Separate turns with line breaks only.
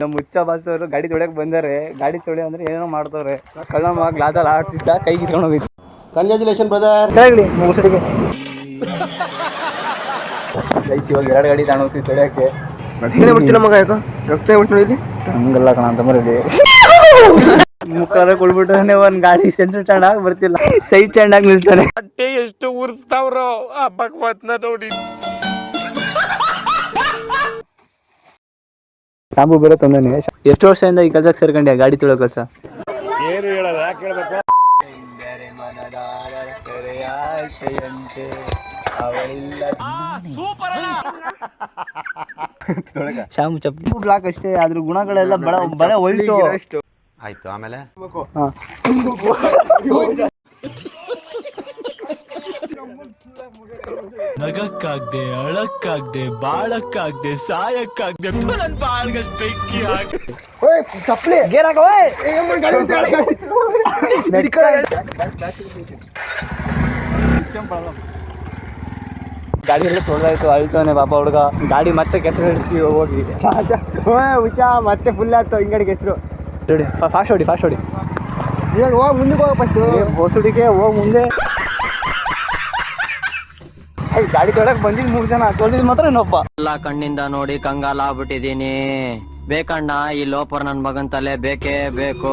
ನಮ್ಮ ಹುಚ್ಚ ಬಾಸ್ ಅವರು ಗಾಡಿ ತೊಳೆಯಕ್ ಬಂದಾರೆ. ಗಾಡಿ ತೊಳೆ ಅಂದ್ರೆ ಏನೋ ಮಾಡ್ತವ್ರೆ. ಕಳ್ಳಮ್ಮ ಗ್ಲಾಸಲ್ಲಿ ಆಡ್ತಿದ್ದ ಕೈ ಕಿತ್ಕೊಂಡು ಹೋಗಿತ್ತು.
Congratulation brother.
ಹೇಳಿ ಮುಸುಡಿಗೆ ಇವಾಗ 2 ಗಾಡಿ ತಗೊಂಡೋಗ್ತೀವಿ ತೊಳೆಯಕ್ಕೆ.
ಬಿಡ್ತೀನಿ ಮಗ, ಯಾಕೋ ರಕ್ತ ಬಿಟ್ಟು ಇಲ್ಲಿ
ಹಂಗಲ್ಲ ಕಣ ಅಂತ ಮರದಿ ಮುಖಾರ ಕೊಡ್ಬಿಟ್ಟಾನೆ. ಒಂದ್ ಗಾಡಿ ಸೆಂಟರ್ ಸ್ಟ್ಯಾಂಡ್ ಆಗಿ ಬರ್ತಿಲ್ಲ, ಸೈಡ್ ಸ್ಟ್ಯಾಂಡ್ ಆಗಿ ನಿಲ್ತಾನೆ.
ಹೊಟ್ಟೆ ಎಷ್ಟು ಉರ್ಸ್ತಾವ್ರೋ ಆ ಭಗವತ್ನ ನೋಡಿ.
ಶಾಂಪು ಬೇರೆ ತಂದಾನೆ. ಎಷ್ಟು ವರ್ಷದಿಂದ ಈ ಕೆಲ್ಸಕ್ಕೆ ಸೇರ್ಕೊಂಡ್ಯಾ ಗಾಡಿ ತೊಳೋ ಕೆಲಸ?
ಏನು ಹೇಳಲ್ಲ, ಯಾಕೆ ಹೇಳ್ಬೇಕು?
ಶಾಂಪು ಚಪ್ಪು ಬ್ಲಾಕ್ ಅಷ್ಟೇ, ಅದ್ರ ಗುಣಗಳೆಲ್ಲ ಬಳೆ ಒಳ್ಟು
ಆಯ್ತು. ಆಮೇಲೆ
ನಗಕ್ಕಾಗ್ದೆ, ಅಳಕ್ಕಾಗ್ದೆ, ಬಾಳಕ್ಕಾಗ್ದೆ, ಸಾಯಕ್ಕಾಗ್ದೆ, ನನ್ ಬಾಳ್ಗಷ್ಟು ಬೆಂಕಿ ಹಾಕಿ
ಚಪ್ಪಲಿ ಗೇರ್ ಹಾಕೋ. ಗಾಡಿ ಎಲ್ಲ ತೊಳೆದಾಯ್ತು, ಅಳ್ತಾನೆ ಪಾಪ ಹುಡುಗ. ಗಾಡಿ ಮತ್ತೆ ಕೆಸರು ಹಿಡಿಸ್ತೀವಿ ಹೋಗಿ.
ಹುಚ್ಚ ಮತ್ತೆ ಫುಲ್ ಆಯ್ತು ಹಿಂಗಡಿಗೆ ಹೆಸರು.
ನೋಡಿ ಫಾಸ್ಟ್ ಹೊಡಿ, ಫಾಸ್ಟ್ ಹೊಡಿ.
ಇವಾಗ ಹೋಗಿ ಮುಂದಕ್ಕೆ ಹೋಗ ಫಸ್ಟು.
ಹೊಸಡಿಗೆ ಹೋಗಿ ಮುಂದೆ. ಗಾಡಿ ತೊಳಕ್ ಬಂದಿದ್ದು 3 ಜನ, ತೊಳೆದಿದ್ದು ಮಾತ್ರ ಇನ್ನೊಬ್ಬ.
ಎಲ್ಲ ಕಣ್ಣಿಂದ ನೋಡಿ ಕಂಗಾಲ ಆಗ್ಬಿಟ್ಟಿದೀನಿ. ಬೇಕಣ್ಣ ಈ ಲೋಪರ್ ನನ್ ಮಗನ್ ತಲೆ ಬೇಕೇ ಬೇಕು.